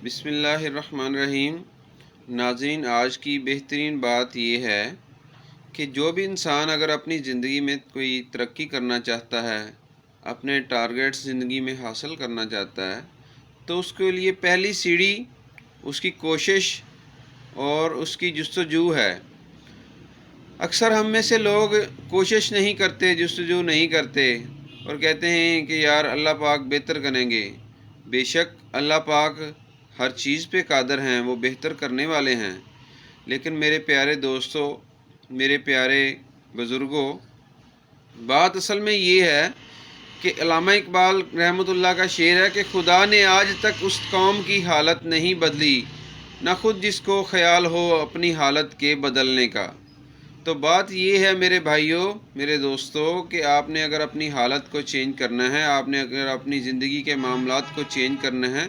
بسم اللہ الرحمن الرحیم۔ ناظرین، آج کی بہترین بات یہ ہے کہ جو بھی انسان اگر اپنی زندگی میں کوئی ترقی کرنا چاہتا ہے، اپنے ٹارگیٹس زندگی میں حاصل کرنا چاہتا ہے، تو اس کے لیے پہلی سیڑھی اس کی کوشش اور اس کی جستجو ہے۔ اکثر ہم میں سے لوگ کوشش نہیں کرتے، جستجو نہیں کرتے اور کہتے ہیں کہ یار اللہ پاک بہتر کریں گے۔ بے شک اللہ پاک ہر چیز پہ قادر ہیں، وہ بہتر کرنے والے ہیں، لیکن میرے پیارے دوستو، میرے پیارے بزرگوں، بات اصل میں یہ ہے کہ علامہ اقبال رحمۃ اللہ کا شعر ہے کہ خدا نے آج تک اس قوم کی حالت نہیں بدلی، نہ خود جس کو خیال ہو اپنی حالت کے بدلنے کا۔ تو بات یہ ہے میرے بھائیوں، میرے دوستوں، کہ آپ نے اگر اپنی حالت کو چینج کرنا ہے، آپ نے اگر اپنی زندگی کے معاملات کو چینج کرنا ہے،